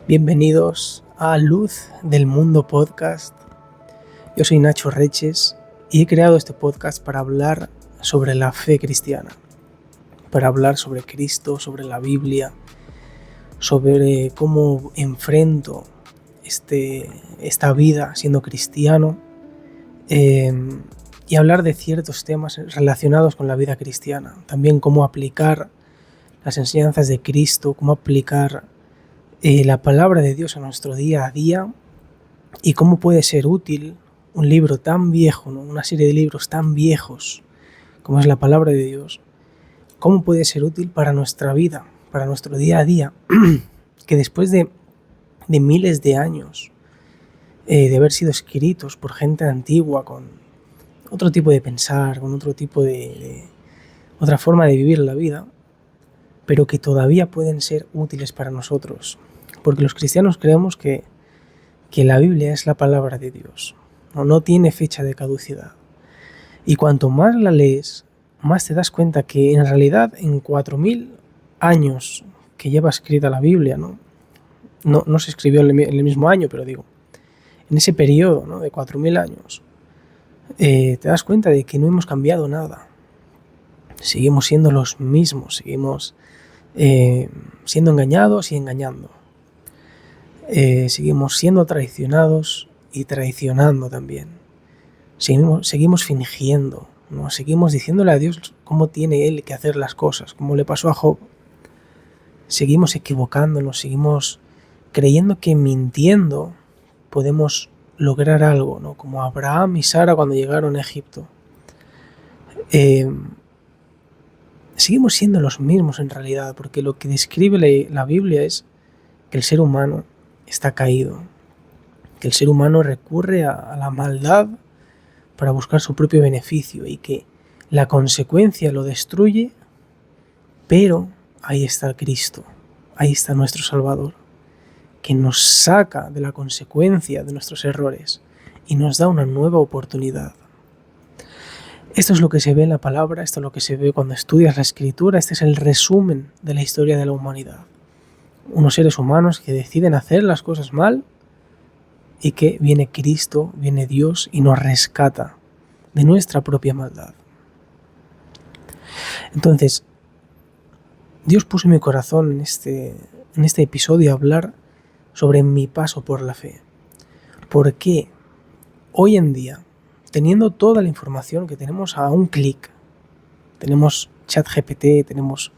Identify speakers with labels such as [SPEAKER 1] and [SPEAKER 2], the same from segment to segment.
[SPEAKER 1] Bienvenidos a Luz del Mundo Podcast. Yo soy Nacho Reches y he creado este podcast para hablar sobre la fe cristiana, para hablar sobre Cristo, sobre la Biblia, sobre cómo enfrento esta vida siendo cristiano y hablar de ciertos temas relacionados con la vida cristiana. También cómo aplicar las enseñanzas de Cristo, cómo aplicar la palabra de Dios a nuestro día a día y cómo puede ser útil un libro tan viejo, ¿no? Una serie de libros tan viejos como es la palabra de Dios, cómo puede ser útil para nuestra vida, para nuestro día a día, que después de miles de años de haber sido escritos por gente antigua con otro tipo de pensar, con otro tipo de otra forma de vivir la vida, pero que todavía pueden ser útiles para nosotros, porque los cristianos creemos que la Biblia es la palabra de Dios, no tiene fecha de caducidad. Y cuanto más la lees, más te das cuenta que en realidad en 4000 años que lleva escrita la Biblia, no se escribió en el mismo año, pero digo, en ese periodo, ¿no?, de 4000 años, te das cuenta de que no hemos cambiado nada. Seguimos siendo los mismos, seguimos siendo engañados y engañando. Seguimos siendo traicionados y traicionando también. Seguimos fingiendo, ¿no? Seguimos diciéndole a Dios cómo tiene Él que hacer las cosas, como le pasó a Job. Seguimos equivocándonos, seguimos creyendo que mintiendo podemos lograr algo, ¿no? Como Abraham y Sara cuando llegaron a Egipto. Seguimos siendo los mismos en realidad, porque lo que describe la Biblia es que el ser humano está caído, que el ser humano recurre a la maldad para buscar su propio beneficio y que la consecuencia lo destruye, pero ahí está Cristo, ahí está nuestro Salvador, que nos saca de la consecuencia de nuestros errores y nos da una nueva oportunidad. Esto es lo que se ve en la palabra, esto es lo que se ve cuando estudias la Escritura, este es el resumen de la historia de la humanidad. Unos seres humanos que deciden hacer las cosas mal y que viene Cristo, viene Dios y nos rescata de nuestra propia maldad. Entonces, Dios puso en mi corazón en este episodio hablar sobre mi paso por la fe. Porque hoy en día, teniendo toda la información que tenemos a un clic, tenemos ChatGPT, tenemos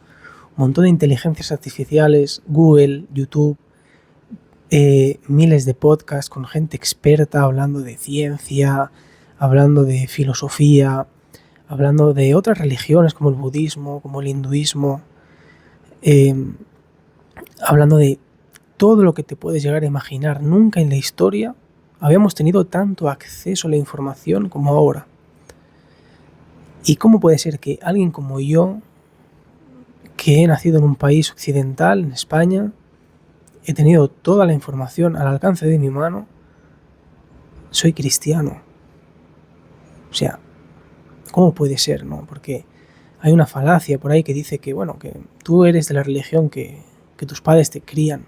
[SPEAKER 1] un montón de inteligencias artificiales, Google, YouTube, miles de podcasts con gente experta hablando de ciencia, hablando de filosofía, hablando de otras religiones como el budismo, como el hinduismo, hablando de todo lo que te puedes llegar a imaginar. Nunca en la historia habíamos tenido tanto acceso a la información como ahora. ¿Y cómo puede ser que alguien como yo, que he nacido en un país occidental, en España, he tenido toda la información al alcance de mi mano, soy cristiano? O sea, ¿cómo puede ser, no? Porque hay una falacia por ahí que dice que, bueno, que tú eres de la religión que tus padres te crían.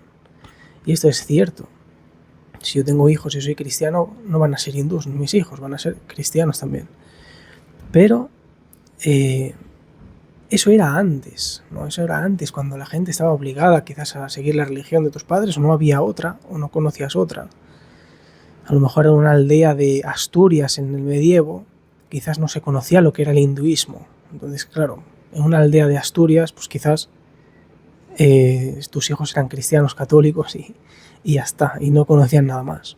[SPEAKER 1] Y esto es cierto. Si yo tengo hijos y soy cristiano, no van a ser hindús mis hijos, van a ser cristianos también. Pero eso era antes, ¿no? Eso era antes, cuando la gente estaba obligada quizás a seguir la religión de tus padres, o no había otra, o no conocías otra. A lo mejor en una aldea de Asturias en el medievo, quizás no se conocía lo que era el hinduismo. Entonces, claro, en una aldea de Asturias, pues quizás tus hijos eran cristianos católicos y ya está, y no conocían nada más.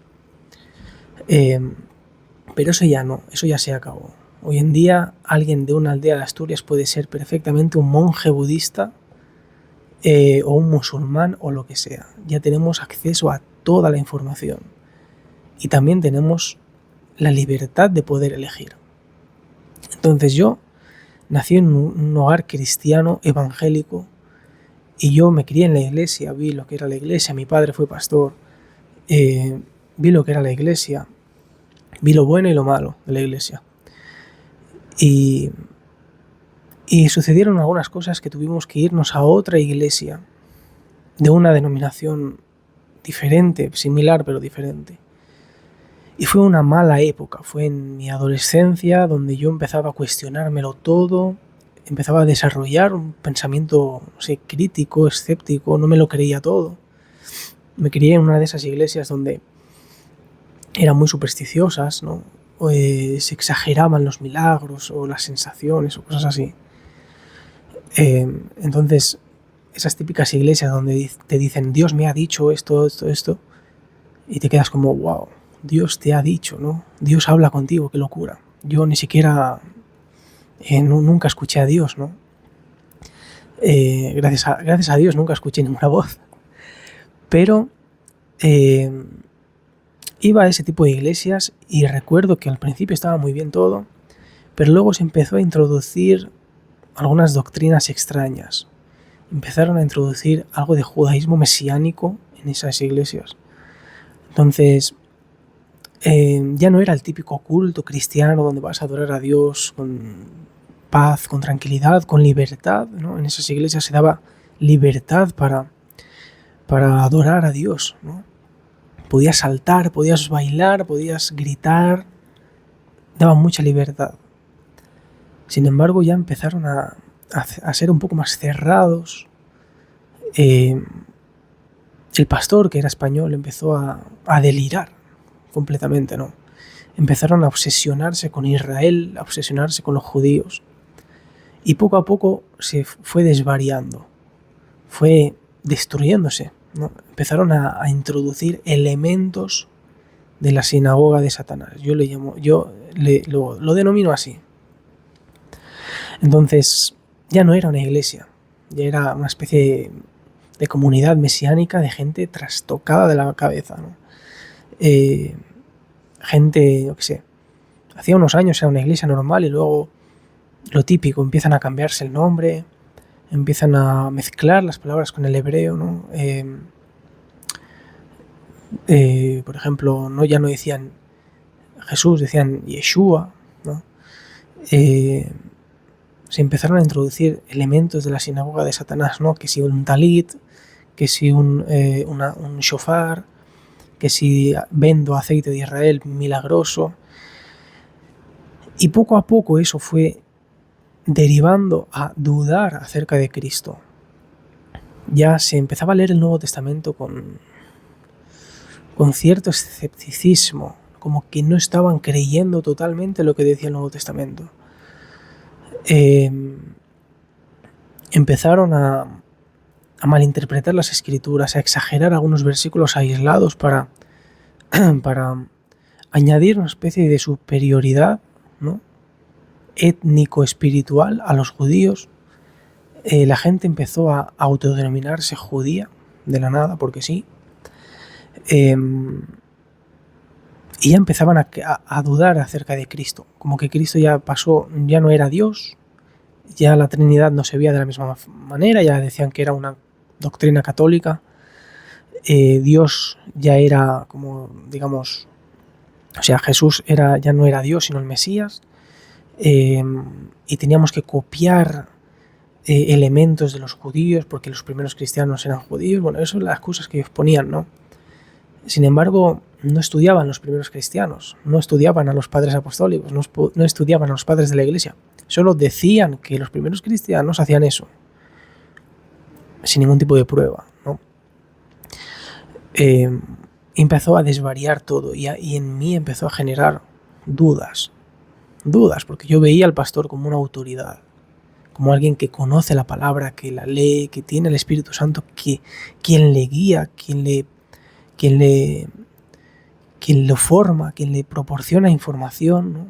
[SPEAKER 1] Pero eso ya no, eso ya se acabó. Hoy en día alguien de una aldea de Asturias puede ser perfectamente un monje budista o un musulmán o lo que sea. Ya tenemos acceso a toda la información y también tenemos la libertad de poder elegir. Entonces yo nací en un hogar cristiano evangélico y yo me crié en la iglesia, vi lo que era la iglesia, mi padre fue pastor, vi lo que era la iglesia, vi lo bueno y lo malo de la iglesia. Y sucedieron algunas cosas que tuvimos que irnos a otra iglesia de una denominación diferente, similar pero diferente. Y fue una mala época, fue en mi adolescencia donde yo empezaba a cuestionármelo todo, empezaba a desarrollar un pensamiento, no sé, crítico, escéptico, no me lo creía todo. Me crié en una de esas iglesias donde eran muy supersticiosas, ¿no? Se exageraban los milagros o las sensaciones o cosas así. Entonces, esas típicas iglesias donde te dicen Dios me ha dicho esto, esto, esto, y te quedas como, wow, Dios te ha dicho, ¿no? Dios habla contigo, qué locura. Yo ni siquiera, nunca escuché a Dios, ¿no? Gracias a Dios nunca escuché ninguna voz. Pero iba a ese tipo de iglesias y recuerdo que al principio estaba muy bien todo, pero luego se empezó a introducir algunas doctrinas extrañas. Empezaron a introducir algo de judaísmo mesiánico en esas iglesias. Entonces, ya no era el típico culto cristiano donde vas a adorar a Dios con paz, con tranquilidad, con libertad, ¿no? En esas iglesias se daba libertad para adorar a Dios, ¿no? Podías saltar, podías bailar, podías gritar, daban mucha libertad. Sin embargo, ya empezaron a ser un poco más cerrados. El pastor, que era español, empezó a delirar completamente, ¿no? Empezaron a obsesionarse con Israel, a obsesionarse con los judíos. Y poco a poco se fue desvariando, fue destruyéndose, ¿no? Empezaron a introducir elementos de la sinagoga de Satanás. Yo lo denomino así. Entonces, ya no era una iglesia, ya era una especie de comunidad mesiánica de gente trastocada de la cabeza, ¿no? Gente, yo qué sé, hacía unos años era una iglesia normal y luego lo típico, empiezan a cambiarse el nombre, empiezan a mezclar las palabras con el hebreo, ¿no? Por ejemplo, ya no decían Jesús, decían Yeshua, ¿no? Se empezaron a introducir elementos de la sinagoga de Satanás, ¿no? Que si un talit, que si un shofar, que si vendo aceite de Israel milagroso. Y poco a poco eso fue derivando a dudar acerca de Cristo. Ya se empezaba a leer el Nuevo Testamento con cierto escepticismo, como que no estaban creyendo totalmente lo que decía el Nuevo Testamento. Empezaron a malinterpretar las Escrituras, a exagerar algunos versículos aislados para añadir una especie de superioridad, ¿no? Étnico-espiritual a los judíos. La gente empezó a autodenominarse judía de la nada, porque sí. Y ya empezaban a dudar acerca de Cristo, como que Cristo ya no era Dios, ya la Trinidad no se veía de la misma manera, ya decían que era una doctrina católica. Dios ya era como, digamos, o sea, Jesús ya no era Dios sino el Mesías, y teníamos que copiar elementos de los judíos porque los primeros cristianos eran judíos. Bueno, eso son las excusas que ellos ponían, ¿no? Sin embargo, no estudiaban los primeros cristianos, no estudiaban a los padres apostólicos, no estudiaban a los padres de la iglesia. Solo decían que los primeros cristianos hacían eso, sin ningún tipo de prueba, ¿no? Empezó a desvariar todo y en mí empezó a generar dudas, porque yo veía al pastor como una autoridad, como alguien que conoce la palabra, que la lee, que tiene el Espíritu Santo, quien le guía, quien lo forma, quien le proporciona información, ¿no?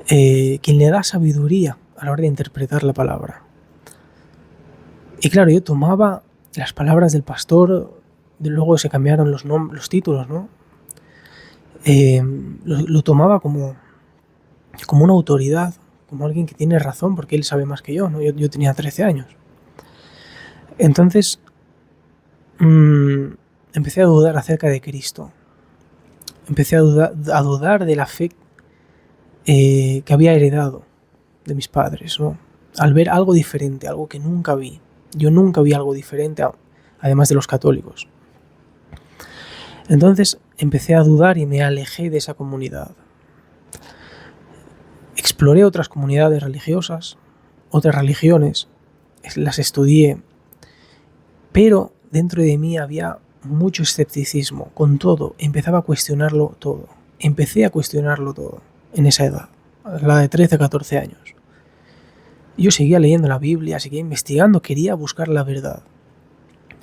[SPEAKER 1] Quien le da sabiduría a la hora de interpretar la palabra. Y claro, yo tomaba las palabras del pastor, luego se cambiaron los títulos, ¿no? Lo tomaba como una autoridad, como alguien que tiene razón, porque él sabe más que yo, ¿no? Yo tenía 13 años. Entonces, empecé a dudar acerca de Cristo. Empecé a dudar de la fe que había heredado de mis padres, ¿no? Al ver algo diferente, algo que nunca vi. Yo nunca vi algo diferente, además de los católicos. Entonces empecé a dudar y me alejé de esa comunidad. Exploré otras comunidades religiosas, otras religiones, las estudié, pero dentro de mí había mucho escepticismo con todo. Empezaba a cuestionarlo todo. Empecé a cuestionarlo todo en esa edad, la de 13, 14 años. Yo seguía leyendo la Biblia, seguía investigando, quería buscar la verdad,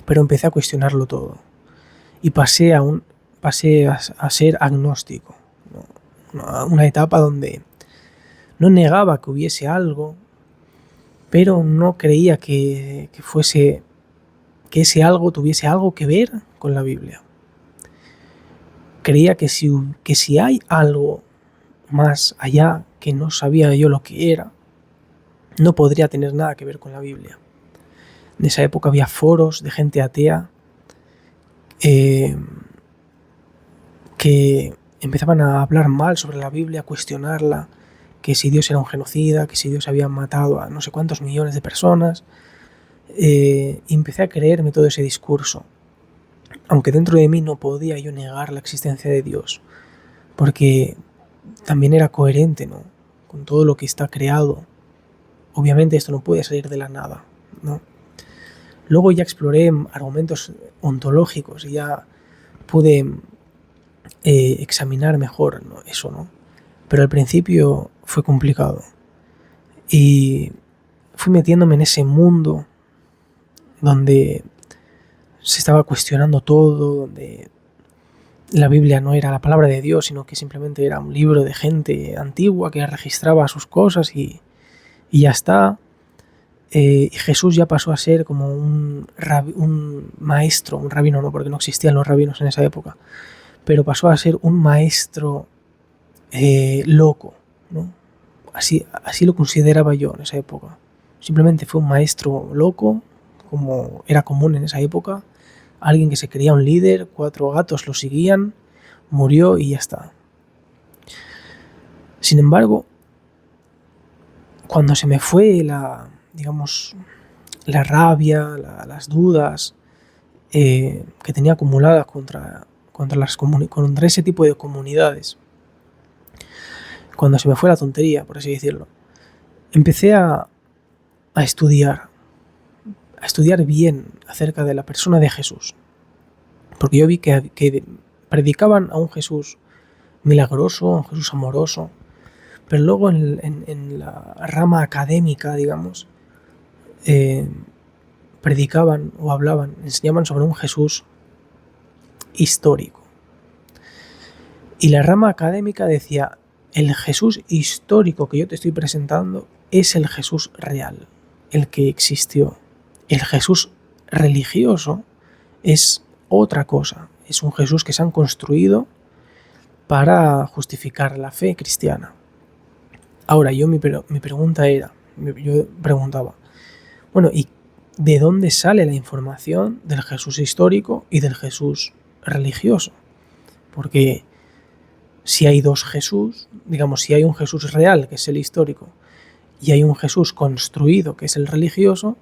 [SPEAKER 1] pero empecé a cuestionarlo todo y pasé a ser agnóstico, ¿no? Una etapa donde no negaba que hubiese algo, pero no creía que ese algo tuviese algo que ver con la Biblia. Creía que si hay algo más allá que no sabía yo lo que era, no podría tener nada que ver con la Biblia. En esa época había foros de gente atea que empezaban a hablar mal sobre la Biblia, a cuestionarla, que si Dios era un genocida, que si Dios había matado a no sé cuántos millones de personas. Y empecé a creerme todo ese discurso, aunque dentro de mí no podía yo negar la existencia de Dios, porque también era coherente, ¿no?, con todo lo que está creado. Obviamente esto no puede salir de la nada, ¿no? Luego ya exploré argumentos ontológicos y ya pude examinar mejor, ¿no?, eso, ¿no? Pero al principio fue complicado y fui metiéndome en ese mundo donde se estaba cuestionando todo, donde la Biblia no era la palabra de Dios, sino que simplemente era un libro de gente antigua que registraba sus cosas y ya está. Y Jesús ya pasó a ser como un maestro, un rabino no, porque no existían los rabinos en esa época, pero pasó a ser un maestro loco, ¿no? Así lo consideraba yo en esa época. Simplemente fue un maestro loco, como era común en esa época, alguien que se creía un líder, 4 gatos lo seguían, murió y ya está. Sin embargo, cuando se me fue la rabia, las dudas que tenía acumuladas contra ese tipo de comunidades, cuando se me fue la tontería, por así decirlo, empecé a estudiar bien acerca de la persona de Jesús, porque yo vi que predicaban a un Jesús milagroso, a un Jesús amoroso, pero luego en la rama académica, digamos, predicaban o enseñaban sobre un Jesús histórico. Y la rama académica decía: el Jesús histórico que yo te estoy presentando es el Jesús real, el que existió. El Jesús religioso es otra cosa, es un Jesús que se han construido para justificar la fe cristiana. Ahora, mi pregunta era, yo preguntaba, bueno, ¿y de dónde sale la información del Jesús histórico y del Jesús religioso? Porque si hay dos Jesús, digamos, si hay un Jesús real, que es el histórico, y hay un Jesús construido, que es el religioso,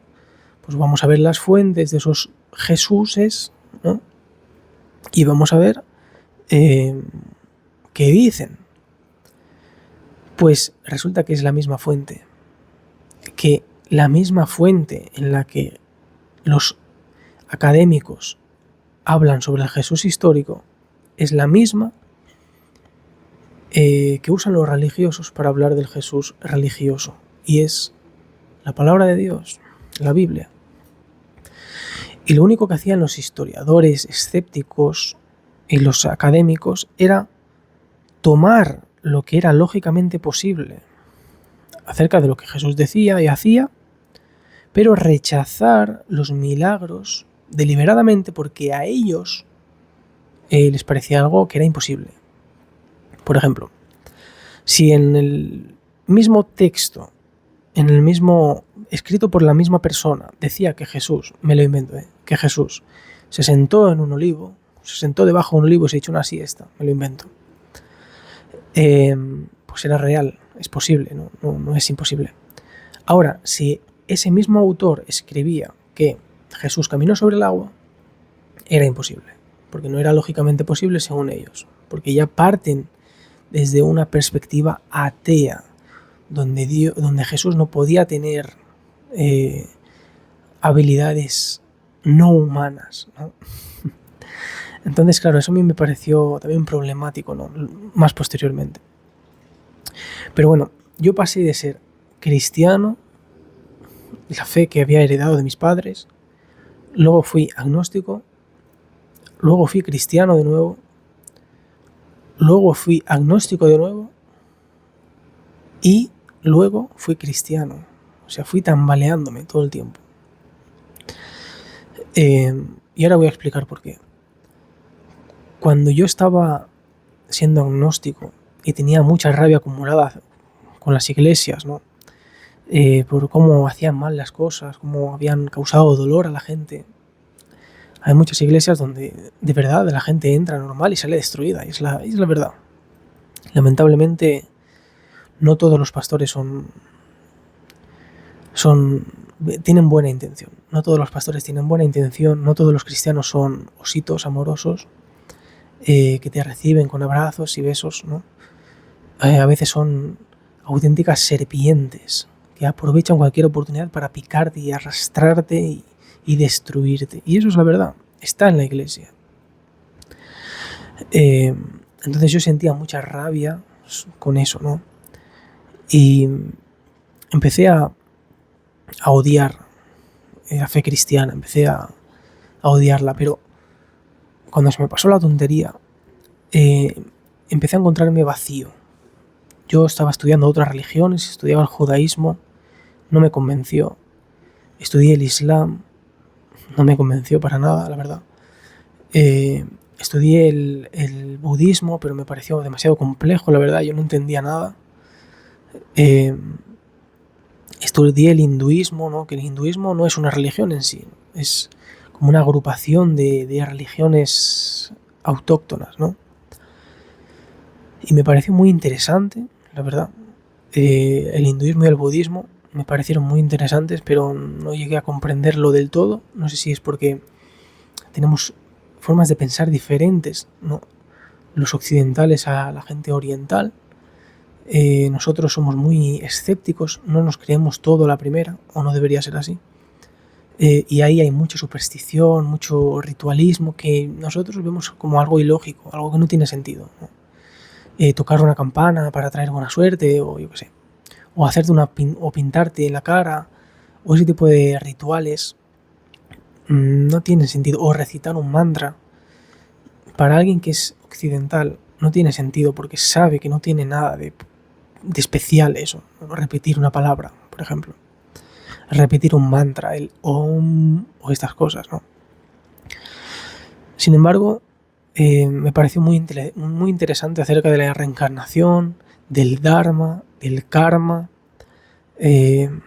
[SPEAKER 1] pues vamos a ver las fuentes de esos Jesúses, ¿no? Y vamos a ver qué dicen. Pues resulta que es la misma fuente, que la misma fuente en la que los académicos hablan sobre el Jesús histórico es la misma que usan los religiosos para hablar del Jesús religioso, y es la palabra de Dios, la Biblia. Y lo único que hacían los historiadores escépticos y los académicos era tomar lo que era lógicamente posible acerca de lo que Jesús decía y hacía, pero rechazar los milagros deliberadamente porque a ellos les parecía algo que era imposible. Por ejemplo, si en el mismo texto, en el mismo escrito por la misma persona, decía que Jesús, me lo invento, que Jesús se sentó en un olivo, se sentó debajo de un olivo y se echó una siesta, me lo invento, pues era real, es posible, no es imposible. Ahora, si ese mismo autor escribía que Jesús caminó sobre el agua, era imposible, porque no era lógicamente posible según ellos, porque ya parten desde una perspectiva atea, donde Jesús no podía tener habilidades no humanas, ¿no? Entonces, claro, eso a mí me pareció también problemático, ¿no? Más posteriormente. Pero bueno, yo pasé de ser cristiano, la fe que había heredado de mis padres, luego fui agnóstico, luego fui cristiano de nuevo, luego fui agnóstico de nuevo y luego fui cristiano. O sea, fui tambaleándome todo el tiempo. Y ahora voy a explicar por qué. Cuando yo estaba siendo agnóstico y tenía mucha rabia acumulada con las iglesias, ¿no? Por cómo hacían mal las cosas, cómo habían causado dolor a la gente. Hay muchas iglesias donde de verdad la gente entra normal y sale destruida, y es la verdad. Lamentablemente no todos los pastores tienen buena intención. No todos los pastores tienen buena intención, no todos los cristianos son ositos amorosos que te reciben con abrazos y besos, ¿no? A veces son auténticas serpientes que aprovechan cualquier oportunidad para picarte y arrastrarte y destruirte. Y eso es la verdad, está en la iglesia. Entonces yo sentía mucha rabia con eso, ¿no? Y empecé a odiar la fe cristiana, empecé a odiarla, pero cuando se me pasó la tontería, empecé a encontrarme vacío. Yo estaba estudiando otras religiones, estudiaba el judaísmo, no me convenció. Estudié el islam, no me convenció para nada, la verdad. Estudié el budismo, pero me pareció demasiado complejo, la verdad, yo no entendía nada. Estudié el hinduismo, ¿no? Que el hinduismo no es una religión en sí, es como una agrupación de religiones autóctonas, ¿no? Y me pareció muy interesante, la verdad. El hinduismo y el budismo me parecieron muy interesantes, pero no llegué a comprenderlo del todo. No sé si es porque tenemos formas de pensar diferentes, ¿no? Los occidentales a la gente oriental. Nosotros somos muy escépticos, no nos creemos todo a la primera, o no debería ser así. Y ahí hay mucha superstición, mucho ritualismo que nosotros vemos como algo ilógico, algo que no tiene sentido, ¿no? Tocar una campana para traer buena suerte, o yo qué sé, o hacerte o pintarte en la cara, o ese tipo de rituales no tienen sentido, o recitar un mantra. Para alguien que es occidental no tiene sentido porque sabe que no tiene nada de especial eso, ¿no? Repetir una palabra, por ejemplo, repetir un mantra, el om o estas cosas, ¿no? Sin embargo, me pareció muy interesante acerca de la reencarnación, del dharma, del karma, del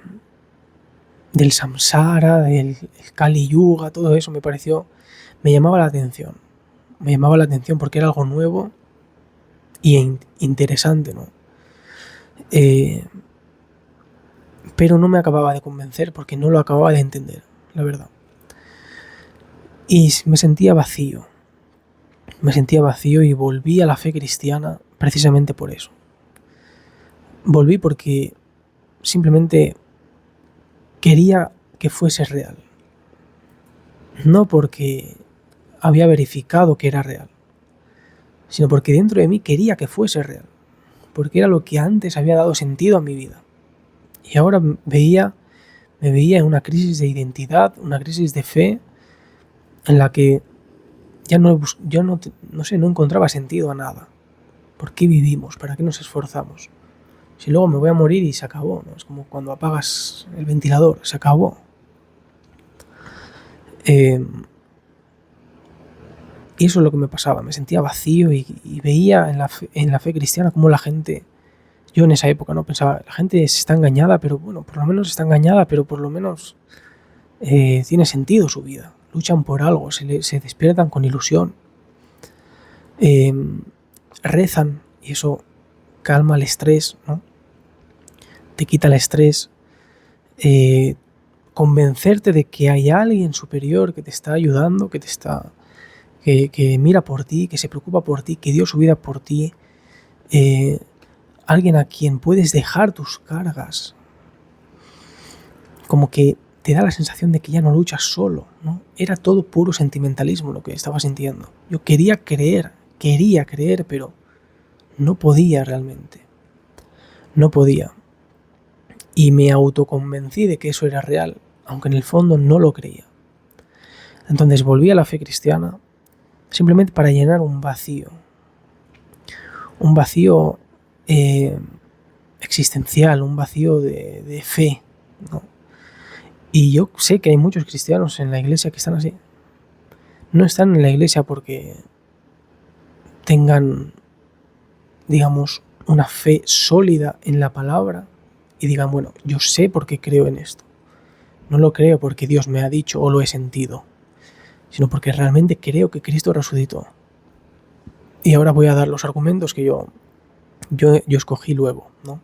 [SPEAKER 1] samsara, del Kali Yuga, todo eso me llamaba la atención. Me llamaba la atención porque era algo nuevo y interesante, ¿no? Pero no me acababa de convencer porque no lo acababa de entender, la verdad. Y me sentía vacío. Me sentía vacío y volví a la fe cristiana precisamente por eso. Volví porque simplemente quería que fuese real. No porque había verificado que era real, sino porque dentro de mí quería que fuese real. Porque era lo que antes había dado sentido a mi vida. Y ahora me veía en una crisis de identidad, una crisis de fe, en la que ya no encontraba sentido a nada. ¿Por qué vivimos? ¿Para qué nos esforzamos? Si luego me voy a morir y se acabó, ¿no? Es como cuando apagas el ventilador, se acabó. Y eso es lo que me pasaba, me sentía vacío y veía en la fe cristiana como la gente, yo en esa época no pensaba, la gente está engañada, pero bueno, por lo menos está engañada, pero por lo menos tiene sentido su vida, luchan por algo, se despiertan con ilusión, rezan y eso calma el estrés, ¿no? Te quita el estrés, convencerte de que hay alguien superior que te está ayudando, que que mira por ti, que se preocupa por ti, que dio su vida por ti, alguien a quien puedes dejar tus cargas, como que te da la sensación de que ya no luchas solo, ¿no? Era todo puro sentimentalismo lo que estaba sintiendo. Yo quería creer, pero no podía realmente. No podía. Y me autoconvencí de que eso era real, aunque en el fondo no lo creía. Entonces volví a la fe cristiana simplemente para llenar un vacío existencial, un vacío de fe, ¿no? Y yo sé que hay muchos cristianos en la iglesia que están así. No están en la iglesia porque tengan, digamos, una fe sólida en la palabra y digan, bueno, yo sé por qué creo en esto. No lo creo porque Dios me ha dicho o lo he sentido, sino porque realmente creo que Cristo resucitó. Y ahora voy a dar los argumentos que yo escogí luego, ¿no?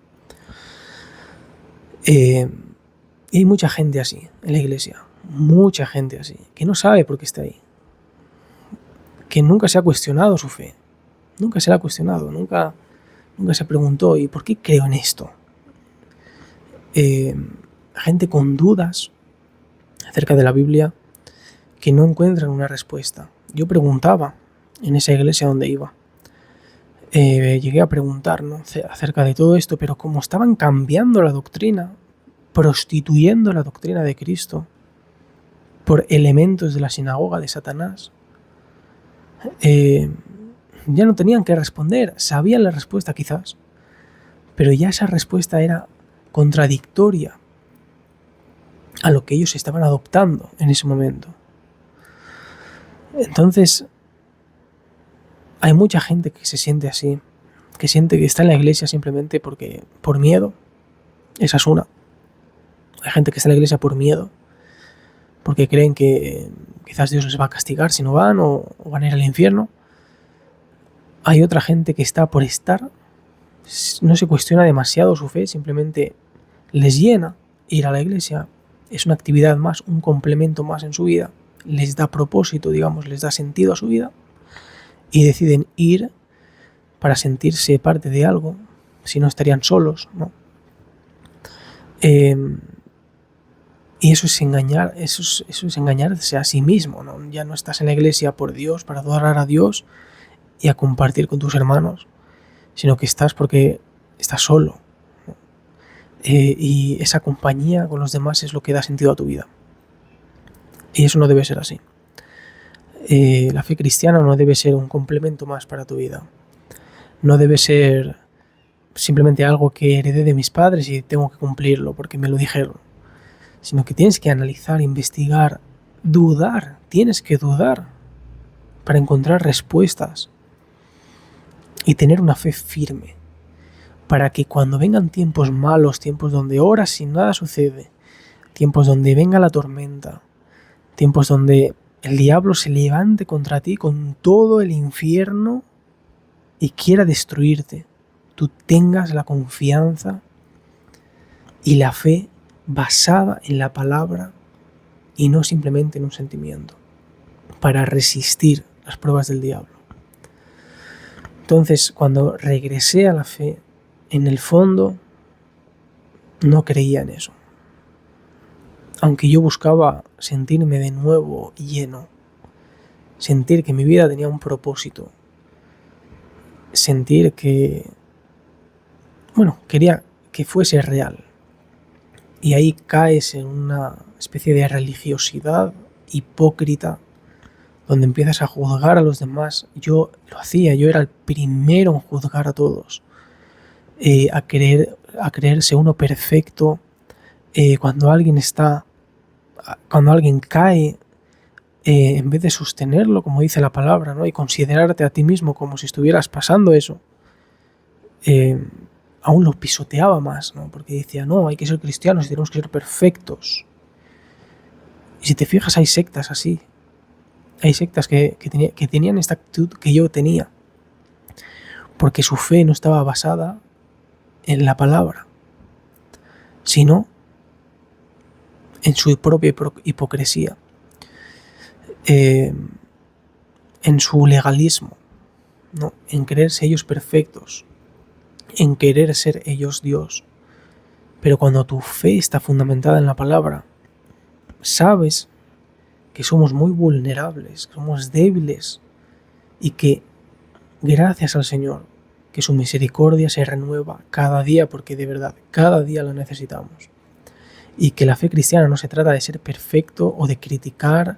[SPEAKER 1] Y hay mucha gente así en la iglesia, mucha gente así, que no sabe por qué está ahí, que nunca se ha cuestionado su fe, nunca se la ha cuestionado, nunca se preguntó, ¿y por qué creo en esto? Gente con dudas acerca de la Biblia que no encuentran una respuesta. Yo preguntaba en esa iglesia donde iba, llegué a preguntar, ¿no?, acerca de todo esto, pero como estaban cambiando la doctrina, prostituyendo la doctrina de Cristo por elementos de la sinagoga de Satanás, ya no tenían que responder, sabían la respuesta quizás, pero ya esa respuesta era contradictoria a lo que ellos estaban adoptando en ese momento. Entonces, hay mucha gente que se siente así, que siente que está en la iglesia simplemente por miedo. Esa es una. Hay gente que está en la iglesia por miedo, porque creen que quizás Dios les va a castigar si no van o van a ir al infierno. Hay otra gente que está por estar, no se cuestiona demasiado su fe, simplemente les llena ir a la iglesia, es una actividad más, un complemento más en su vida, les da propósito, digamos, les da sentido a su vida y deciden ir para sentirse parte de algo, si no estarían solos, ¿no? Y eso es engañarse a sí mismo, ¿no? Ya no estás en la iglesia por Dios, para adorar a Dios y a compartir con tus hermanos, sino que estás porque estás solo, ¿no? Y esa compañía con los demás es lo que da sentido a tu vida. Y eso no debe ser así. La fe cristiana no debe ser un complemento más para tu vida. No debe ser simplemente algo que heredé de mis padres y tengo que cumplirlo porque me lo dijeron. Sino que tienes que analizar, investigar, dudar. Tienes que dudar para encontrar respuestas y tener una fe firme. Para que cuando vengan tiempos malos, tiempos donde oras sin nada sucede, tiempos donde venga la tormenta, tiempos donde el diablo se levante contra ti con todo el infierno y quiera destruirte, tú tengas la confianza y la fe basada en la palabra y no simplemente en un sentimiento, para resistir las pruebas del diablo. Entonces, cuando regresé a la fe, en el fondo no creía en eso. Aunque yo buscaba sentirme de nuevo lleno, sentir que mi vida tenía un propósito, sentir que, quería que fuese real. Y ahí caes en una especie de religiosidad hipócrita, donde empiezas a juzgar a los demás. Yo lo hacía, yo era el primero en juzgar a todos, a creerse uno perfecto. Cuando alguien cae, en vez de sostenerlo, como dice la palabra, ¿no?, y considerarte a ti mismo como si estuvieras pasando eso, aún lo pisoteaba más, ¿no?, porque decía, no, hay que ser cristianos y tenemos que ser perfectos. Y si te fijas, hay sectas así. Hay sectas que tenían esta actitud que yo tenía, porque su fe no estaba basada en la palabra, sino en su propia hipocresía. en su legalismo, ¿no? En creerse ellos perfectos, en querer ser ellos Dios. Pero cuando tu fe está fundamentada en la palabra, sabes que somos muy vulnerables, que somos débiles y que gracias al Señor, que su misericordia se renueva cada día, porque de verdad, cada día la necesitamos. Y que la fe cristiana no se trata de ser perfecto o de criticar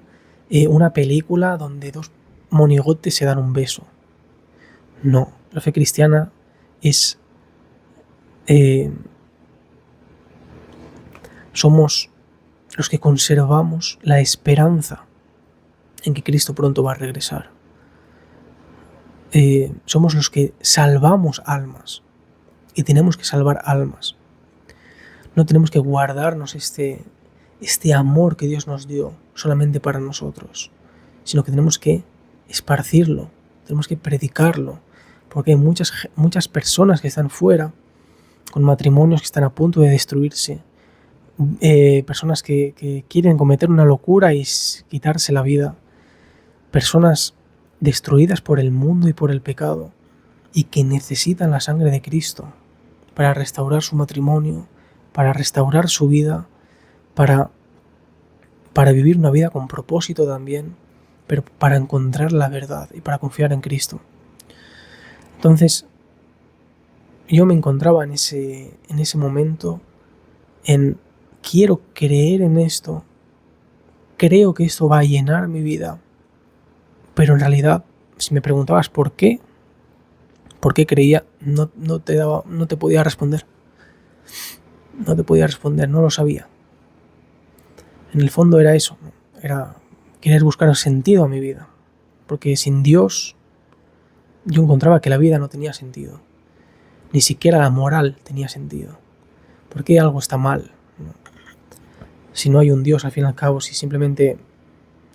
[SPEAKER 1] una película donde dos monigotes se dan un beso. No, la fe cristiana es... somos los que conservamos la esperanza en que Cristo pronto va a regresar. Somos los que salvamos almas y tenemos que salvar almas. No tenemos que guardarnos este amor que Dios nos dio solamente para nosotros, sino que tenemos que esparcirlo, tenemos que predicarlo, porque hay muchas personas que están fuera, con matrimonios que están a punto de destruirse, personas que quieren cometer una locura y quitarse la vida, personas destruidas por el mundo y por el pecado y que necesitan la sangre de Cristo para restaurar su matrimonio, para restaurar su vida, para vivir una vida con propósito también, pero para encontrar la verdad y para confiar en Cristo. Entonces, yo me encontraba en ese momento en quiero creer en esto, creo que esto va a llenar mi vida, pero en realidad, si me preguntabas por qué creía, no te podía responder. No te podía responder, no lo sabía. En el fondo era eso, era querer buscar sentido a mi vida, porque sin Dios yo encontraba que la vida no tenía sentido, ni siquiera la moral tenía sentido. ¿Por qué algo está mal? Si no hay un Dios, al fin y al cabo, si simplemente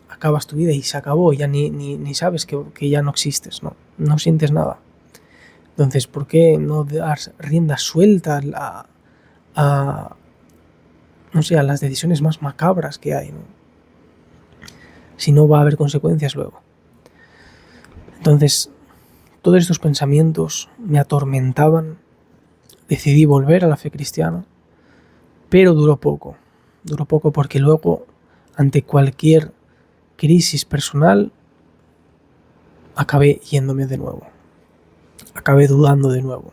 [SPEAKER 1] acabas tu vida y se acabó, ya ni sabes que ya no existes, no sientes nada. Entonces, ¿por qué no dar rienda suelta a las decisiones más macabras que hay, ¿no? Si no va a haber consecuencias luego. Entonces, todos estos pensamientos me atormentaban. Decidí volver a la fe cristiana, pero duró poco porque luego, ante cualquier crisis personal, acabé yéndome de nuevo, acabé dudando de nuevo,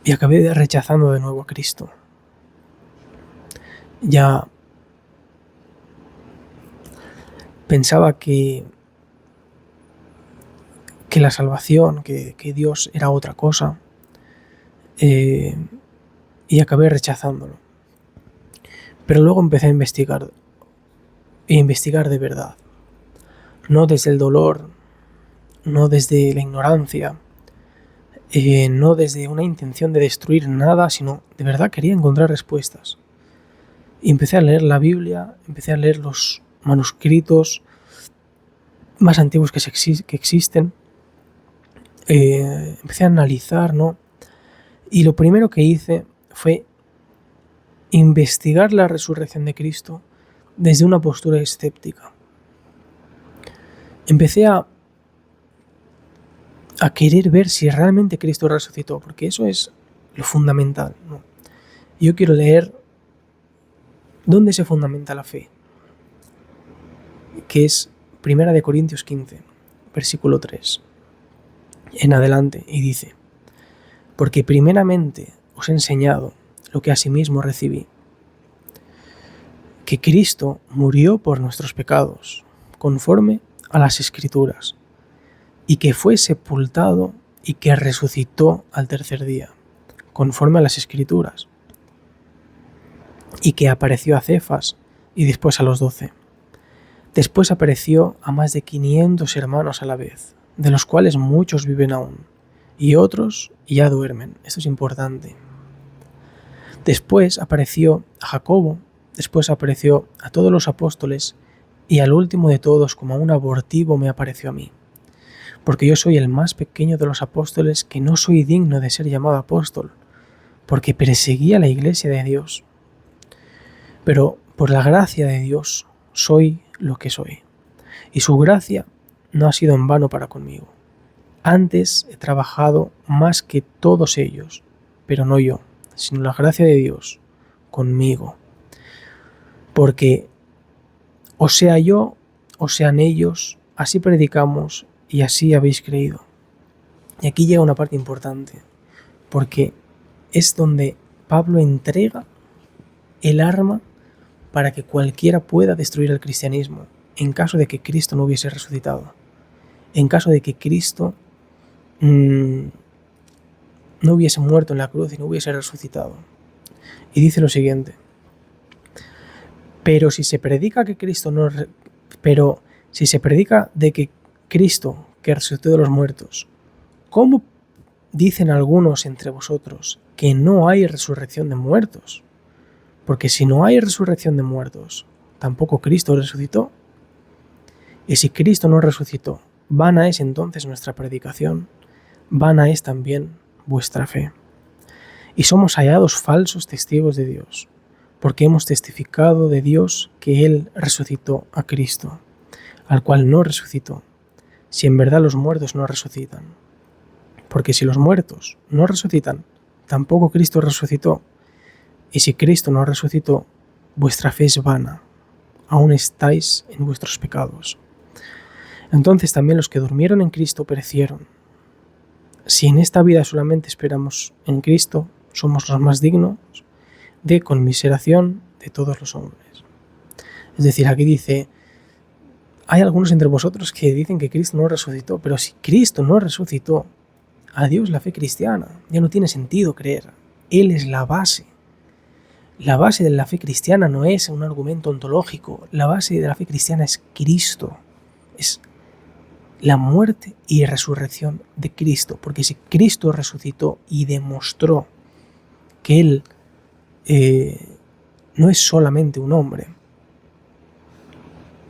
[SPEAKER 1] y acabé rechazando de nuevo a Cristo. Ya pensaba que la salvación, que Dios era otra cosa, y acabé rechazándolo. Pero luego empecé a investigar de verdad, no desde el dolor, no desde la ignorancia, no desde una intención de destruir nada, sino de verdad quería encontrar respuestas. Y empecé a leer la Biblia, empecé a leer los manuscritos más antiguos que existen, empecé a analizar, ¿no? Y lo primero que hice fue investigar la resurrección de Cristo desde una postura escéptica. Empecé a querer ver si realmente Cristo resucitó, porque eso es lo fundamental, ¿no? Yo quiero leer dónde se fundamenta la fe, que es 1 Corintios 15, versículo 3 en adelante, y dice: porque primeramente os he enseñado lo que asimismo recibí, que Cristo murió por nuestros pecados, conforme a las Escrituras, y que fue sepultado y que resucitó al tercer día, conforme a las Escrituras, y que apareció a Cefas y después a los 12. Después apareció a más de 500 hermanos a la vez, de los cuales muchos viven aún, y otros ya duermen. Esto es importante. Después apareció a Jacobo, después apareció a todos los apóstoles, y al último de todos, como a un abortivo, me apareció a mí. Porque yo soy el más pequeño de los apóstoles, que no soy digno de ser llamado apóstol, porque perseguía la iglesia de Dios. Pero por la gracia de Dios soy lo que soy. Y su gracia no ha sido en vano para conmigo. Antes he trabajado más que todos ellos, pero no yo, sino la gracia de Dios conmigo. Porque o sea yo, o sean ellos, así predicamos y así habéis creído. Y aquí llega una parte importante, porque es donde Pablo entrega el arma para que cualquiera pueda destruir el cristianismo, en caso de que Cristo no hubiese resucitado, en caso de que Cristo no hubiese muerto en la cruz y no hubiese resucitado. Y dice lo siguiente: pero si se predica de que Cristo, que resucitó de los muertos, ¿cómo dicen algunos entre vosotros que no hay resurrección de muertos? Porque si no hay resurrección de muertos, tampoco Cristo resucitó. Y si Cristo no resucitó, vana es entonces nuestra predicación, vana es también vuestra fe. Y somos hallados falsos testigos de Dios, porque hemos testificado de Dios que Él resucitó a Cristo, al cual no resucitó, si en verdad los muertos no resucitan. Porque si los muertos no resucitan, tampoco Cristo resucitó. Y si Cristo no resucitó, vuestra fe es vana, aún estáis en vuestros pecados. Entonces también los que durmieron en Cristo perecieron. Si en esta vida solamente esperamos en Cristo, somos los más dignos de conmiseración de todos los hombres. Es decir, aquí dice, hay algunos entre vosotros que dicen que Cristo no resucitó, pero si Cristo no resucitó, adiós la fe cristiana, ya no tiene sentido creer. Él es la base. La base de la fe cristiana no es un argumento ontológico, la base de la fe cristiana es Cristo, es la muerte y resurrección de Cristo, porque si Cristo resucitó y demostró que Él no es solamente un hombre,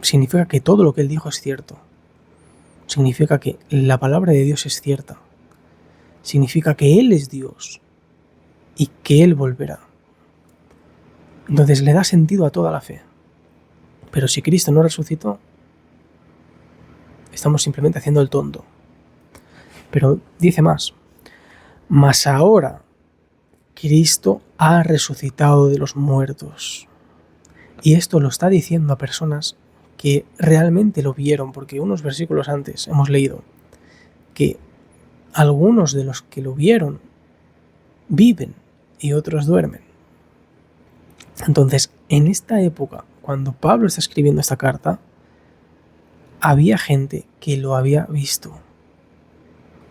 [SPEAKER 1] significa que todo lo que Él dijo es cierto, significa que la palabra de Dios es cierta, significa que Él es Dios y que Él volverá. Entonces le da sentido a toda la fe. Pero si Cristo no resucitó, estamos simplemente haciendo el tonto. Pero dice más: mas ahora Cristo ha resucitado de los muertos. Y esto lo está diciendo a personas que realmente lo vieron, porque unos versículos antes hemos leído que algunos de los que lo vieron viven y otros duermen. Entonces, en esta época, cuando Pablo está escribiendo esta carta, había gente que lo había visto.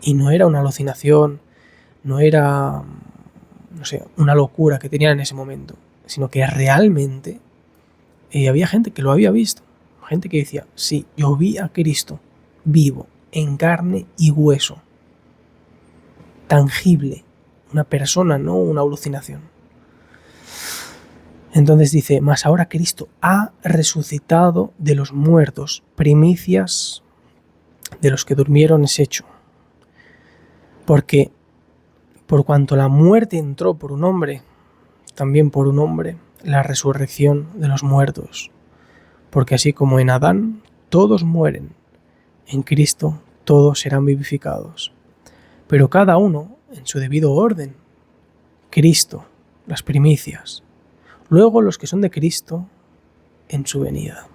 [SPEAKER 1] Y no era una alucinación, no era, una locura que tenían en ese momento, sino que realmente había gente que lo había visto. Gente que decía, sí, yo vi a Cristo vivo, en carne y hueso. Tangible, una persona, no una alucinación. Entonces dice, mas ahora Cristo ha resucitado de los muertos, primicias de los que durmieron es hecho. Porque por cuanto la muerte entró por un hombre, también por un hombre la resurrección de los muertos. Porque así como en Adán todos mueren, en Cristo todos serán vivificados. Pero cada uno en su debido orden. Cristo, las primicias. Luego los que son de Cristo en su venida.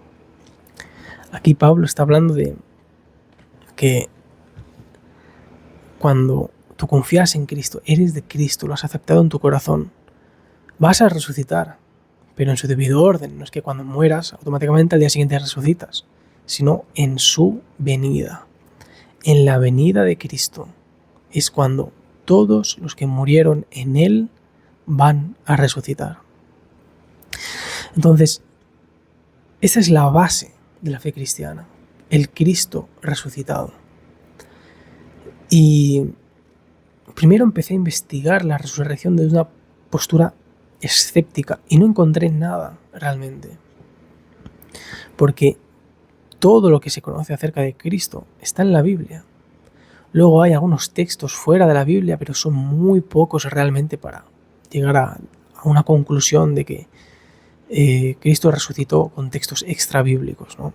[SPEAKER 1] Aquí Pablo está hablando de que cuando tú confías en Cristo, eres de Cristo, lo has aceptado en tu corazón, vas a resucitar, pero en su debido orden. No es que cuando mueras automáticamente al día siguiente resucitas, sino en su venida. En la venida de Cristo es cuando todos los que murieron en Él van a resucitar. Entonces, esa es la base de la fe cristiana, el Cristo resucitado. Y primero empecé a investigar la resurrección desde una postura escéptica y no encontré nada realmente. Porque todo lo que se conoce acerca de Cristo está en la Biblia. Luego hay algunos textos fuera de la Biblia, pero son muy pocos realmente para llegar a una conclusión de que Cristo resucitó con textos extrabíblicos, ¿no?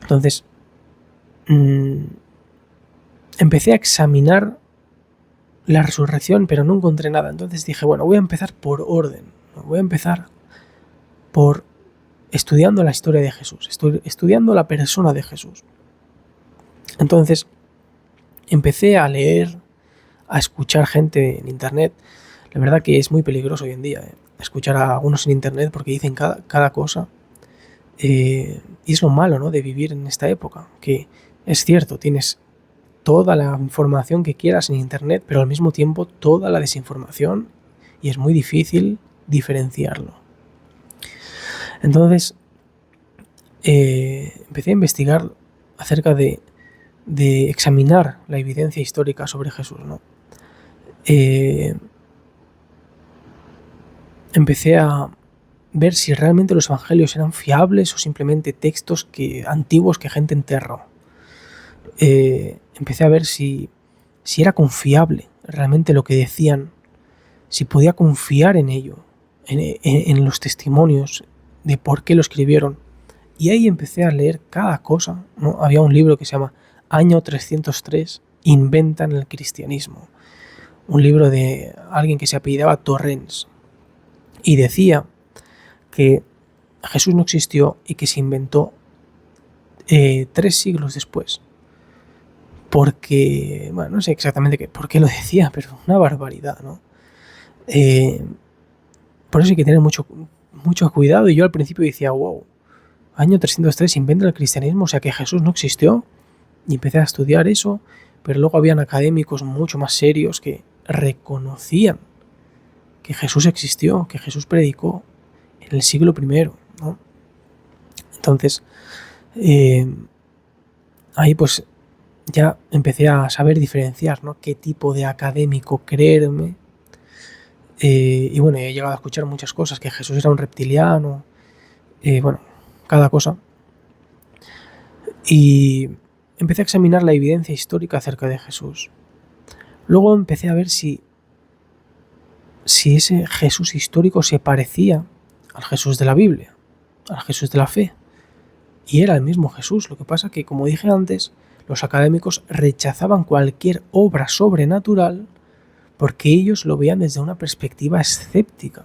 [SPEAKER 1] Entonces, empecé a examinar la resurrección, pero no encontré nada. Entonces dije, bueno, voy a empezar por orden, ¿no? Voy a empezar por estudiando la historia de Jesús, estudiando la persona de Jesús. Entonces, empecé a leer, a escuchar gente en internet. La verdad que es muy peligroso hoy en día, escuchar a algunos en internet porque dicen cada cosa. Y es lo malo, ¿no?, de vivir en esta época, que es cierto, tienes toda la información que quieras en internet, pero al mismo tiempo toda la desinformación, y es muy difícil diferenciarlo. Entonces, empecé a investigar acerca de examinar la evidencia histórica sobre Jesús, ¿no? Empecé a ver si realmente los evangelios eran fiables o simplemente textos antiguos que gente enterró. Empecé a ver si era confiable realmente lo que decían, si podía confiar en ello, en los testimonios de por qué lo escribieron. Y ahí empecé a leer cada cosa, ¿no? Había un libro que se llama Año 303, Inventan el cristianismo. Un libro de alguien que se apellidaba Torrens. Y decía que Jesús no existió y que se inventó 3 siglos después. Porque, bueno, no sé exactamente por qué lo decía, pero una barbaridad, ¿no? Por eso hay que tener mucho cuidado. Y yo al principio decía, wow, año 303 inventa el cristianismo, o sea que Jesús no existió. Y empecé a estudiar eso, pero luego habían académicos mucho más serios que reconocían que Jesús existió, que Jesús predicó en el siglo I, ¿no? Entonces, ahí pues ya empecé a saber diferenciar, ¿no?, qué tipo de académico creerme. Y bueno, he llegado a escuchar muchas cosas, que Jesús era un reptiliano, bueno, cada cosa. Y empecé a examinar la evidencia histórica acerca de Jesús. Luego empecé a ver si ese Jesús histórico se parecía al Jesús de la Biblia, al Jesús de la fe. Y era el mismo Jesús. Lo que pasa que, como dije antes, los académicos rechazaban cualquier obra sobrenatural porque ellos lo veían desde una perspectiva escéptica.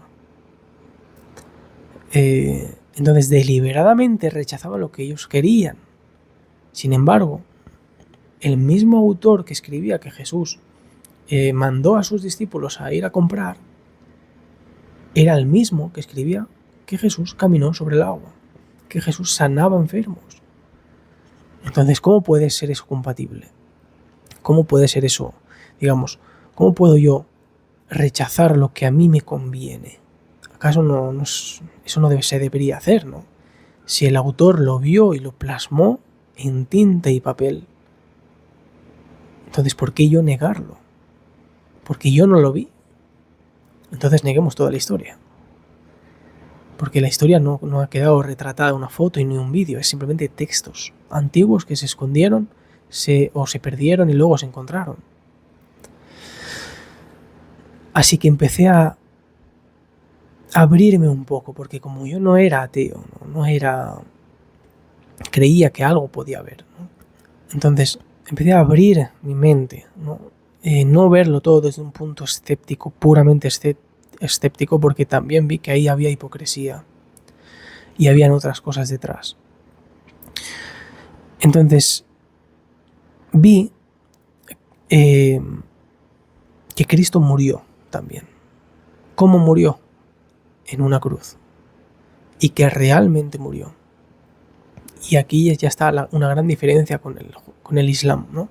[SPEAKER 1] Entonces, deliberadamente rechazaban lo que ellos querían. Sin embargo, el mismo autor que escribía que Jesús mandó a sus discípulos a ir a comprar, era el mismo que escribía que Jesús caminó sobre el agua, que Jesús sanaba enfermos. Entonces, ¿cómo puede ser eso compatible? ¿Cómo puede ser eso? Digamos, ¿cómo puedo yo rechazar lo que a mí me conviene? ¿Acaso eso no se debería hacer, no? Si el autor lo vio y lo plasmó en tinta y papel, entonces ¿por qué yo negarlo? Porque yo no lo vi. Entonces neguemos toda la historia. Porque la historia no ha quedado retratada en una foto y ni un vídeo, es simplemente textos antiguos que se escondieron o se perdieron y luego se encontraron. Así que empecé a abrirme un poco, porque como yo no era ateo, creía que algo podía haber, ¿no? Entonces empecé a abrir mi mente, no verlo todo desde un punto escéptico, puramente escéptico, porque también vi que ahí había hipocresía y habían otras cosas detrás. Entonces vi que Cristo murió también. ¿Cómo murió? En una cruz. Y que realmente murió. Y aquí ya está una gran diferencia con el Islam, ¿no?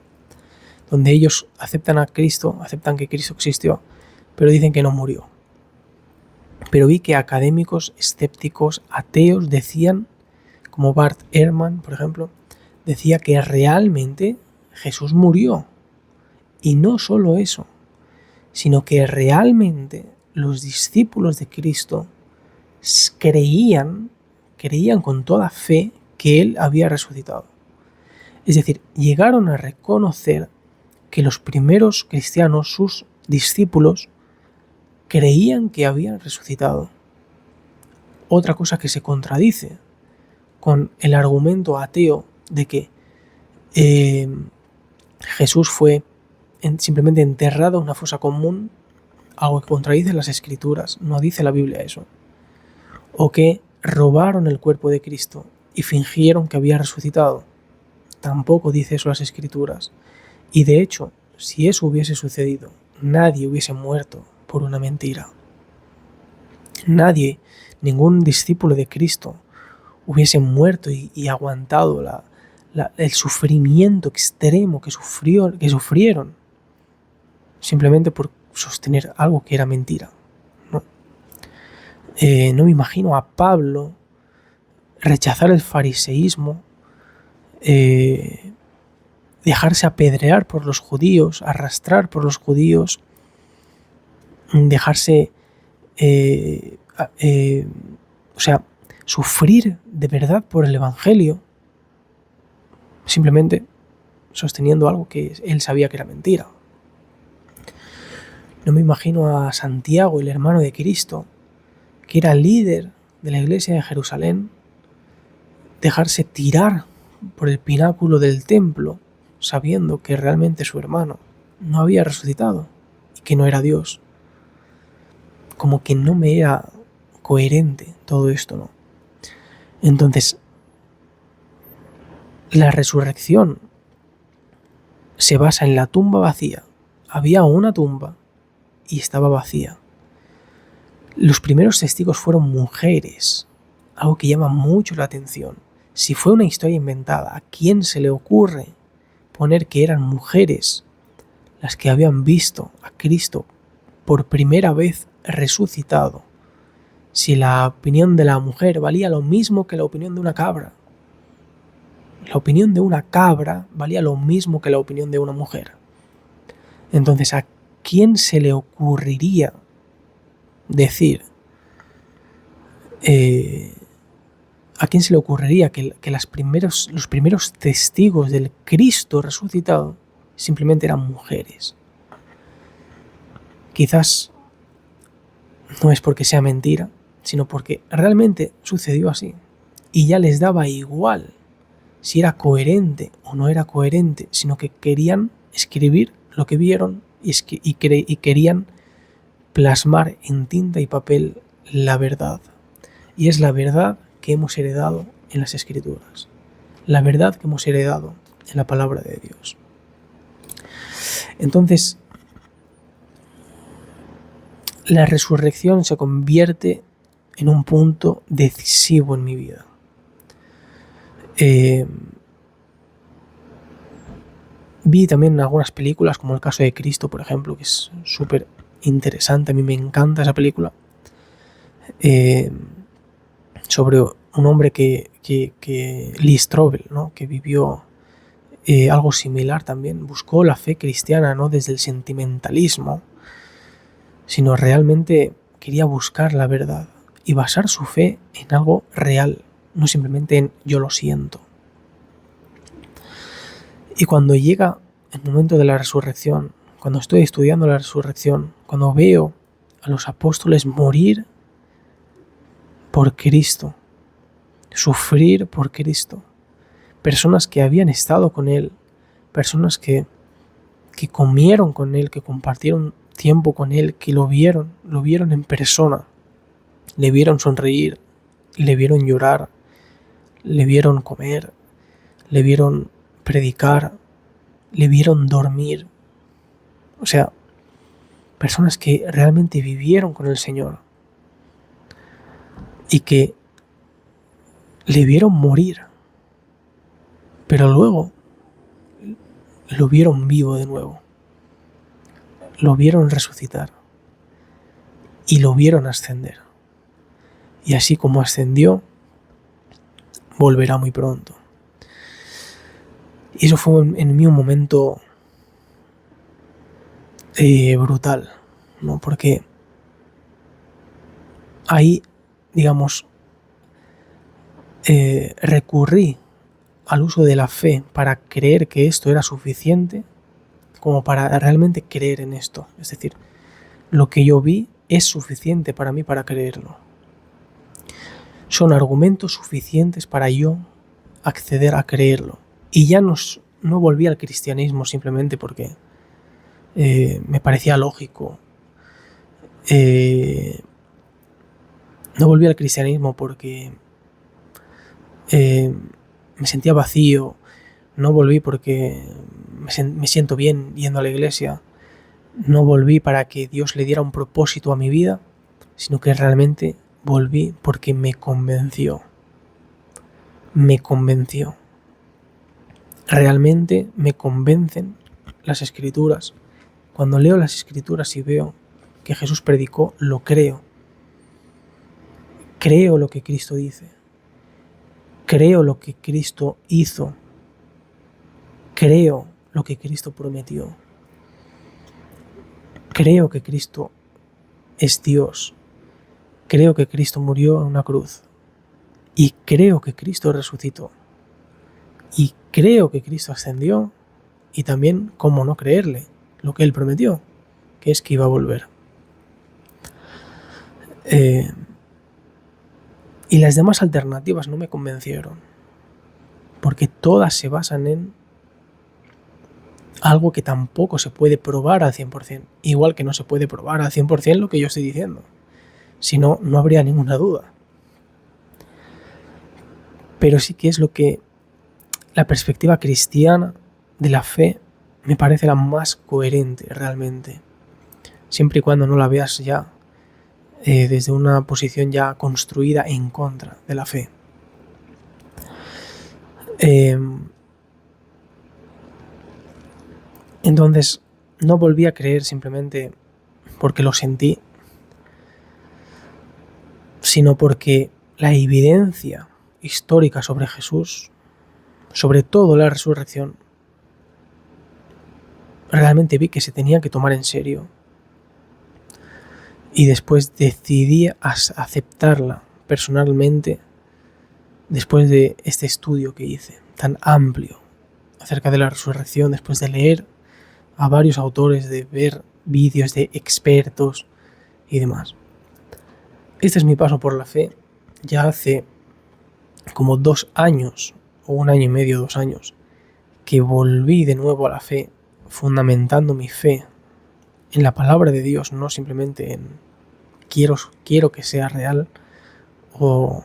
[SPEAKER 1] Donde ellos aceptan a Cristo, aceptan que Cristo existió, pero dicen que no murió. Pero vi que académicos escépticos, ateos, decían, como Bart Ehrman, por ejemplo, decía que realmente Jesús murió. Y no solo eso, sino que realmente los discípulos de Cristo creían con toda fe que Él había resucitado. Es decir, llegaron a reconocer que los primeros cristianos, sus discípulos, creían que habían resucitado. otra cosa que se contradice con el argumento ateo de que Jesús fue simplemente enterrado en una fosa común, algo que contradice las Escrituras, no dice la Biblia eso. O que robaron el cuerpo de Cristo y fingieron que había resucitado, tampoco dice eso las Escrituras. Y de hecho, si eso hubiese sucedido, nadie hubiese muerto por una mentira. Nadie, ningún discípulo de Cristo hubiese muerto y aguantado el sufrimiento extremo que sufrieron simplemente por sostener algo que era mentira. No me imagino a Pablo rechazar el fariseísmo, dejarse apedrear por los judíos, arrastrar por los judíos, dejarse, sufrir de verdad por el Evangelio, simplemente sosteniendo algo que él sabía que era mentira. No me imagino a Santiago, el hermano de Cristo, que era líder de la iglesia de Jerusalén, dejarse tirar por el pináculo del templo, sabiendo que realmente su hermano no había resucitado y que no era Dios. Como que no me era coherente todo esto, ¿no? Entonces, la resurrección se basa en la tumba vacía. Había una tumba y estaba vacía. Los primeros testigos fueron mujeres, algo que llama mucho la atención. Si fue una historia inventada, ¿a quién se le ocurre poner que eran mujeres las que habían visto a Cristo por primera vez resucitado? Si la opinión de la mujer valía lo mismo que la opinión de una cabra. La opinión de una cabra valía lo mismo que la opinión de una mujer. Entonces, ¿a quién se le ocurriría decir, a quién se le ocurriría que los primeros testigos del Cristo resucitado simplemente eran mujeres? Quizás no es porque sea mentira, sino porque realmente sucedió así y ya les daba igual si era coherente o no era coherente, sino que querían escribir lo que vieron y querían plasmar en tinta y papel la verdad. Y es la verdad que hemos heredado en las Escrituras, la verdad que hemos heredado en la palabra de Dios. Entonces, la resurrección se convierte en un punto decisivo en mi vida. Vi también algunas películas, como El caso de Cristo, por ejemplo, que es súper interesante, a mí me encanta esa película, sobre un hombre Lee Strobel, ¿no? Que vivió algo similar también, buscó la fe cristiana no desde el sentimentalismo, sino realmente quería buscar la verdad y basar su fe en algo real, no simplemente en yo lo siento. Y cuando llega el momento de la resurrección, cuando estoy estudiando la resurrección, cuando veo a los apóstoles morir por Cristo, sufrir por Cristo, personas que habían estado con Él, personas que comieron con Él, que compartieron tiempo con Él, que lo vieron en persona, le vieron sonreír, le vieron llorar, le vieron comer, le vieron predicar, le vieron dormir. O sea, personas que realmente vivieron con el Señor y que le vieron morir, pero luego lo vieron vivo de nuevo, lo vieron resucitar y lo vieron ascender. Y así como ascendió, volverá muy pronto. Y eso fue en mí un momento brutal, ¿no? Porque ahí, digamos, recurrí al uso de la fe para creer que esto era suficiente, como para realmente creer en esto. Es decir, lo que yo vi es suficiente para mí para creerlo. son argumentos suficientes para yo acceder a creerlo. Y ya no volví al cristianismo simplemente porque me parecía lógico. No volví al cristianismo porque me sentía vacío. No volví porque me siento bien yendo a la iglesia. No volví para que Dios le diera un propósito a mi vida, sino que realmente volví porque me convenció. Me convenció. Realmente me convencen las Escrituras. Cuando leo las Escrituras y veo que Jesús predicó, lo creo. Creo lo que Cristo dice. Creo lo que Cristo hizo. Creo lo que Cristo prometió. Creo que Cristo es Dios. Creo que Cristo murió en una cruz. Y creo que Cristo resucitó. Y creo que Cristo ascendió. Y también, cómo no creerle, lo que Él prometió, que es que iba a volver. Y las demás alternativas no me convencieron, porque todas se basan en algo que tampoco se puede probar al 100%, igual que no se puede probar al 100% lo que yo estoy diciendo, si no, no habría ninguna duda. Pero sí que es lo que la perspectiva cristiana de la fe me parece la más coherente realmente, siempre y cuando no la veas ya desde una posición ya construida en contra de la fe. Entonces no volví a creer simplemente porque lo sentí, sino porque la evidencia histórica sobre Jesús, sobre todo la resurrección, realmente vi que se tenía que tomar en serio. Y después decidí aceptarla personalmente después de este estudio que hice tan amplio acerca de la resurrección, después de leer a varios autores, de ver vídeos de expertos y demás. Este es mi paso por la fe. Ya hace como 2 años, o 1 año y medio, 2 años, que volví de nuevo a la fe, fundamentando mi fe en la palabra de Dios, no simplemente en quiero que sea real, o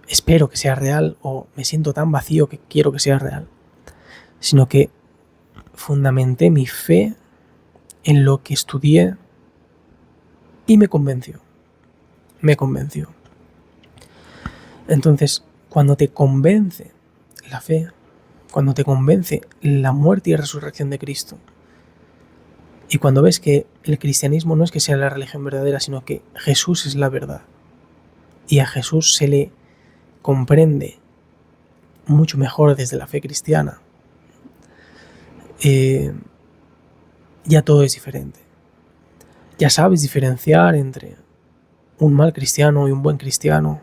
[SPEAKER 1] espero que sea real, o me siento tan vacío que quiero que sea real, sino que fundamenté mi fe en lo que estudié y me convenció. Entonces, cuando te convence la fe, cuando te convence la muerte y resurrección de Cristo, y cuando ves que el cristianismo no es que sea la religión verdadera, sino que Jesús es la verdad, y a Jesús se le comprende mucho mejor desde la fe cristiana, ya todo es diferente. Ya sabes diferenciar entre un mal cristiano y un buen cristiano.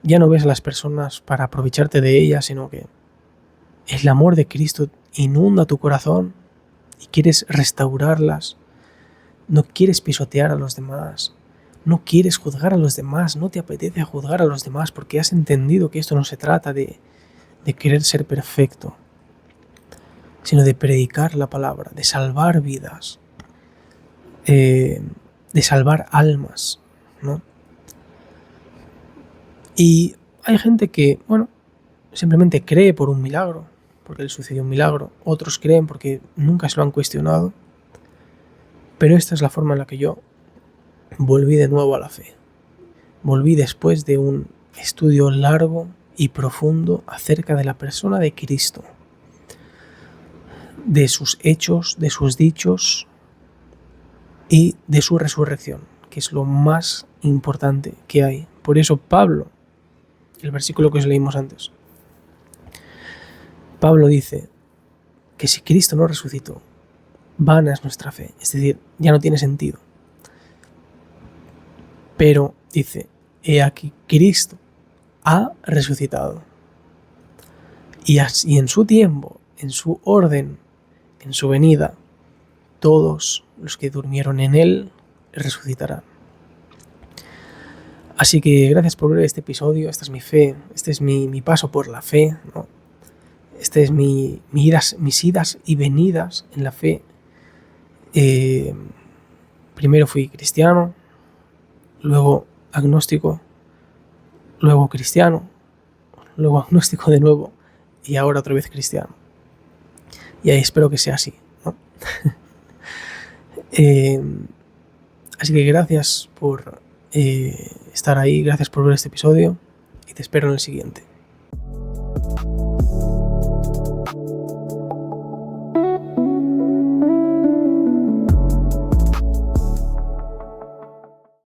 [SPEAKER 1] Ya no ves a las personas para aprovecharte de ellas, sino que el amor de Cristo inunda tu corazón y quieres restaurarlas. No quieres pisotear a los demás. No quieres juzgar a los demás. No te apetece juzgar a los demás porque has entendido que esto no se trata de querer ser perfecto, sino de predicar la palabra, de salvar vidas, de salvar almas, ¿no? Y hay gente que, simplemente cree por un milagro, porque le sucedió un milagro. Otros creen porque nunca se lo han cuestionado. Pero esta es la forma en la que yo volví de nuevo a la fe. Volví después de un estudio largo y profundo acerca de la persona de Cristo, de sus hechos, de sus dichos y de su resurrección, que es lo más importante que hay. Por eso Pablo, el versículo que os leímos antes, Pablo dice que si Cristo no resucitó, vana es nuestra fe, es decir, ya no tiene sentido. Pero dice, he aquí Cristo ha resucitado. Y en su tiempo, en su orden, en su venida, todos los que durmieron en él resucitarán. Así que gracias por ver este episodio. Esta es mi fe, este es mi paso por la fe, ¿no? Este es mis idas y venidas en la fe. Primero fui cristiano, luego agnóstico, luego cristiano, luego agnóstico de nuevo y ahora otra vez cristiano. Y ahí espero que sea así, ¿no? Así que gracias por estar ahí, gracias por ver este episodio y te espero en el siguiente.